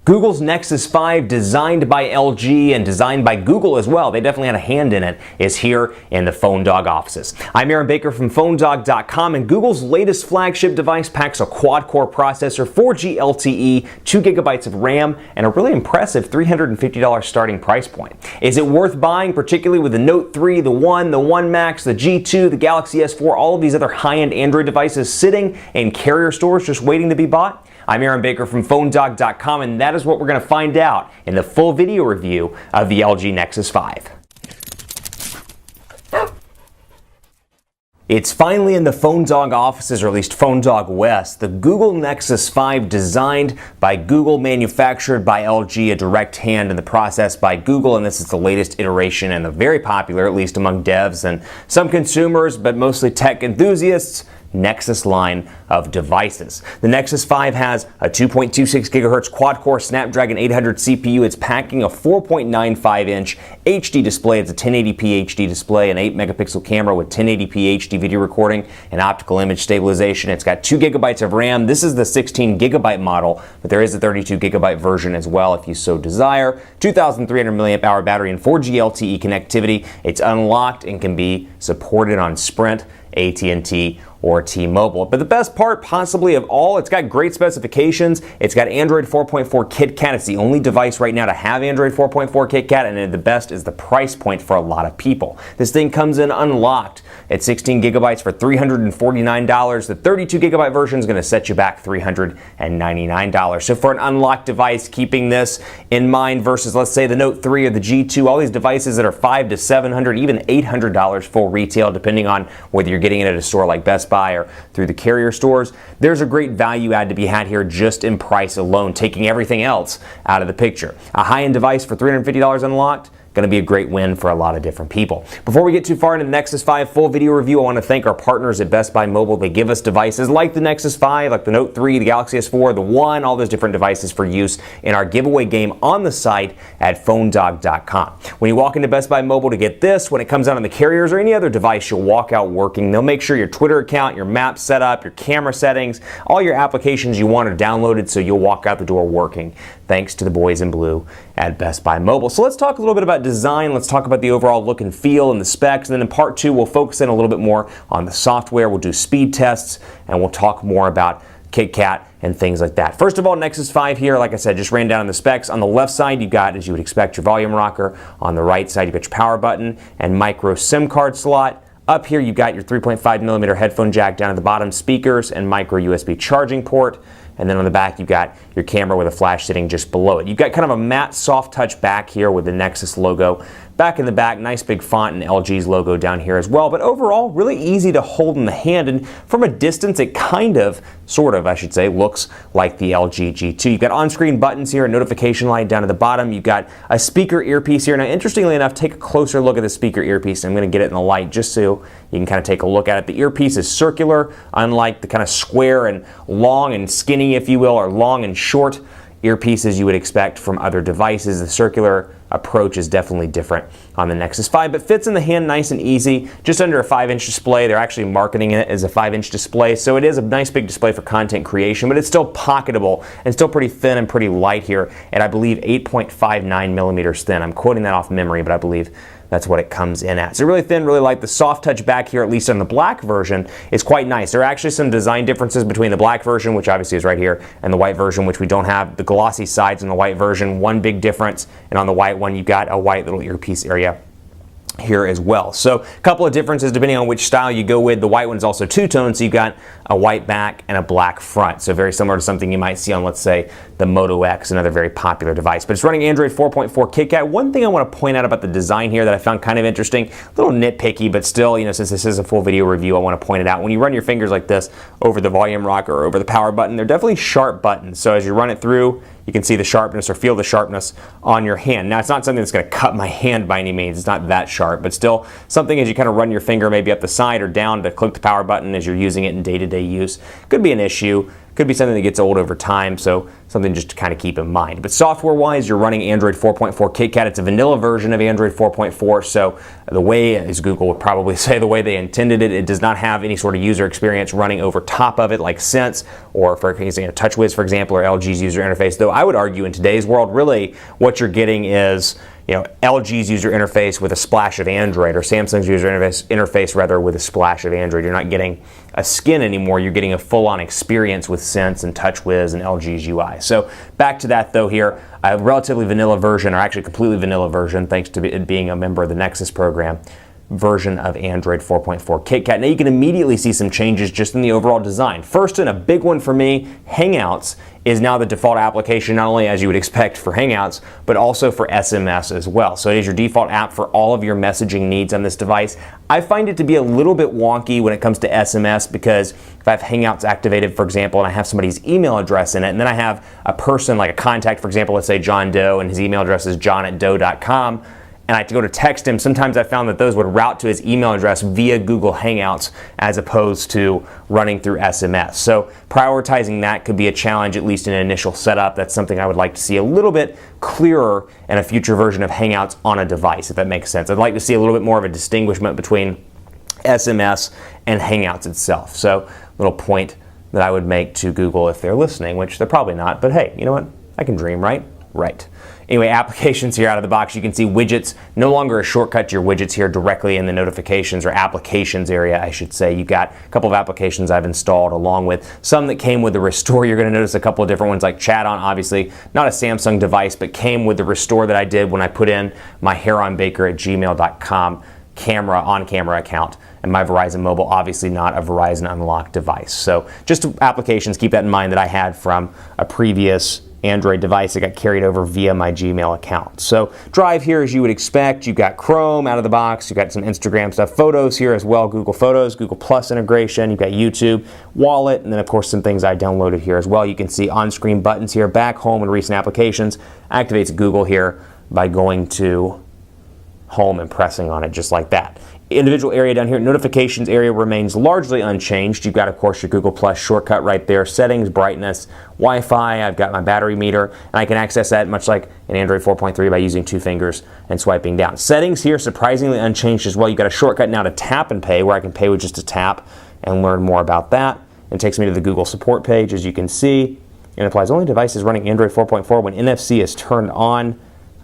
Google's Nexus 5, designed by LG and designed by Google as well, they definitely had a hand in it, is here in the PhoneDog offices. I'm Aaron Baker from PhoneDog.com, and Google's latest flagship device packs a quad-core processor, 4G LTE, 2 gigabytes of RAM, and a really impressive $350 starting price point. Is it worth buying, particularly with the Note 3, the One, the One Max, the G2, the Galaxy S4, all of these other high-end Android devices sitting in carrier stores just waiting to be bought? I'm Aaron Baker from PhoneDog.com, and that is what we're going to find out in the full video review of the LG Nexus 5. It's finally in the PhoneDog offices, or at least PhoneDog West. The Google Nexus 5, designed by Google, manufactured by LG, a direct hand in the process by Google, and this is the latest iteration and very popular, at least among devs and some consumers, but mostly tech enthusiasts, Nexus line of devices. The Nexus 5 has a 2.26 gigahertz quad-core Snapdragon 800 CPU. It's packing a 4.95-inch HD display. It's a 1080p HD display, an 8-megapixel camera with 1080p HD video recording and optical image stabilization. It's got 2 gigabytes of RAM. This is the 16 gigabyte model, but there is a 32 gigabyte version as well if you so desire. 2,300 milliamp hour battery and 4G LTE connectivity. It's unlocked and can be supported on Sprint, AT&T, or T-Mobile. But the best part possibly of all, it's got great specifications. It's got Android 4.4 KitKat. It's the only device right now to have Android 4.4 KitKat, and the best is the price point for a lot of people. This thing comes in unlocked at 16 gigabytes for $349. The 32 gigabyte version is going to set you back $399. So for an unlocked device, keeping this in mind versus, let's say, the Note 3 or the G2, all these devices that are $500 to $700, even $800 full retail, depending on whether you're getting it at a store like Best Buy or through the carrier stores, there's a great value add to be had here just in price alone, taking everything else out of the picture. A high-end device for $350 unlocked, going to be a great win for a lot of different people. Before we get too far into the Nexus 5 full video review, I want to thank our partners at Best Buy Mobile. They give us devices like the Nexus 5, like the Note 3, the Galaxy S4, the One, all those different devices for use in our giveaway game on the site at PhoneDog.com. When you walk into Best Buy Mobile to get this, when it comes out on the carriers or any other device, you'll walk out working. They'll make sure your Twitter account, your maps set up, your camera settings, all your applications you want are downloaded, so you'll walk out the door working, thanks to the boys in blue at Best Buy Mobile. So let's talk a little bit about design. Let's talk about the overall look and feel and the specs. And then in part two, we'll focus in a little bit more on the software. We'll do speed tests, and we'll talk more about KitKat and things like that. First of all, Nexus 5 here, like I said, just ran down the specs. On the left side, you've got, as you would expect, your volume rocker. On the right side, you've got your power button and micro SIM card slot. Up here, you've got your 3.5 millimeter headphone jack. Down at the bottom, speakers and micro USB charging port. And then on the back, you've got your camera with a flash sitting just below it. You've got kind of a matte soft touch back here with the Nexus logo. Back in the back, nice big font and LG's logo down here as well. But overall, really easy to hold in the hand. And from a distance, it kind of, sort of, I should say, looks like the LG G2. You've got on-screen buttons here, a notification light down at the bottom. You've got a speaker earpiece here. Now, interestingly enough, take a closer look at the speaker earpiece. I'm going to get it in the light just so you can kind of take a look at it. The earpiece is circular, unlike the kind of square and long and skinny, if you will, or long and short earpieces you would expect from other devices. The circular approach is definitely different on the Nexus 5, but fits in the hand nice and easy. Just under a 5-inch display. They're actually marketing it as a 5-inch display, so it is a nice big display for content creation, but it's still pocketable and still pretty thin and pretty light here at, I believe, 8.59 millimeters thin. I'm quoting that off memory, but I believe that's what it comes in at. So really thin, really light. The soft touch back here, at least on the black version, is quite nice. There are actually some design differences between the black version, which obviously is right here, and the white version, which we don't have. The glossy sides in the white version, one big difference, and on the white one, you've got a white little earpiece area here as well. So a couple of differences depending on which style you go with. The white one is also two-tone, so you've got a white back and a black front. So very similar to something you might see on, let's say, the Moto X, another very popular device. But it's running Android 4.4 KitKat. One thing I want to point out about the design here that I found kind of interesting, a little nitpicky, but still, you know, since this is a full video review, I want to point it out. When you run your fingers like this over the volume rocker or over the power button, they're definitely sharp buttons. So as you run it through, you can see the sharpness or feel the sharpness on your hand. Now, it's not something that's going to cut my hand by any means. It's not that sharp, but still something as you kind of run your finger maybe up the side or down to click the power button as you're using it in day-to-day use could be an issue. could be something that gets old over time, so something just to kind of keep in mind. But software-wise, you're running Android 4.4 KitKat. It's a vanilla version of Android 4.4, so the way, as Google would probably say, the way they intended it, it does not have any sort of user experience running over top of it like Sense or for TouchWiz, for example, or LG's user interface. Though I would argue in today's world, really what you're getting is LG's user interface with a splash of Android, or Samsung's user interface rather with a splash of Android. You're not getting a skin anymore. You're getting a full-on experience with Sense and TouchWiz and LG's UI. So back to that though here, a relatively vanilla version, or actually completely vanilla version, thanks to it being a member of the Nexus program, version of Android 4.4 KitKat. Now you can immediately see some changes just in the overall design. First, and a big one for me, Hangouts is now the default application, not only as you would expect for Hangouts, but also for SMS as well. So it is your default app for all of your messaging needs on this device. I find it to be a little bit wonky when it comes to SMS, because if I have Hangouts activated, for example, and I have somebody's email address in it, and then I have a person, like a contact, for example, let's say John Doe, and his email address is john@doe.com, and I have to go to text him, sometimes I found that those would route to his email address via Google Hangouts as opposed to running through SMS. So prioritizing that could be a challenge, at least in an initial setup. That's something I would like to see a little bit clearer in a future version of Hangouts on a device, if that makes sense. I'd like to see a little bit more of a distinguishment between SMS and Hangouts itself. So little point that I would make to Google if they're listening, which they're probably not, but hey, you know what? I can dream, right? Right. Anyway, applications here out of the box. You can see widgets, no longer a shortcut to your widgets here directly in the notifications or applications area, I should say. You've got a couple of applications I've installed along with some that came with the restore. You're going to notice a couple of different ones like Chat On, obviously not a Samsung device, but came with the restore that I did when I put in my heronbaker@gmail.com on-camera account. And my Verizon Mobile, obviously not a Verizon unlocked device. So just applications, keep that in mind, that I had from a previous Android device that got carried over via my Gmail account. So Drive here, as you would expect, you've got Chrome out of the box, you've got some Instagram stuff, Photos here as well, Google Photos, Google Plus integration, you've got YouTube, Wallet, and then of course some things I downloaded here as well. You can see on-screen buttons here, back, home, and recent applications. Activates Google here by going to home and pressing on it just like that. Individual area down here, notifications area remains largely unchanged. You've got, of course, your Google Plus shortcut right there, settings, brightness, Wi-Fi. I've got my battery meter, and I can access that much like in Android 4.3 by using 2 fingers and swiping down. Settings here, surprisingly unchanged as well. You've got a shortcut now to tap and pay, where I can pay with just a tap and learn more about that. It takes me to the Google support page, as you can see. It applies only devices running Android 4.4 when NFC is turned on.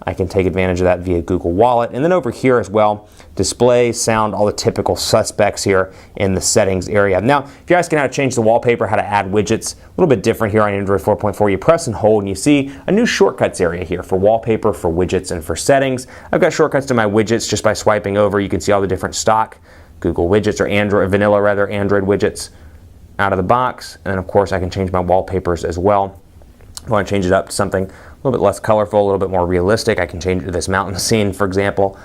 I can take advantage of that via Google Wallet. And then over here as well, display, sound, all the typical suspects here in the settings area. Now, if you're asking how to change the wallpaper, how to add widgets, a little bit different here on Android 4.4. You press and hold, and you see a new shortcuts area here for wallpaper, for widgets, and for settings. I've got shortcuts to my widgets just by swiping over. You can see all the different stock Google widgets, or Android, vanilla rather, Android widgets out of the box. And then, of course, I can change my wallpapers as well. If I want to change it up to something a little bit less colorful, a little bit more realistic, I can change it to this mountain scene, for example,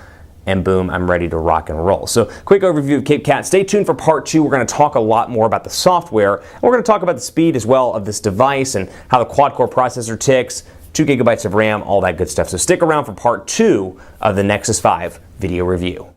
and boom, I'm ready to rock and roll. So quick overview of KitKat. Stay tuned for part 2. We're going to talk a lot more about the software, and we're going to talk about the speed as well of this device and how the quad-core processor ticks, 2 gigabytes of RAM, all that good stuff. So stick around for part 2 of the Nexus 5 video review.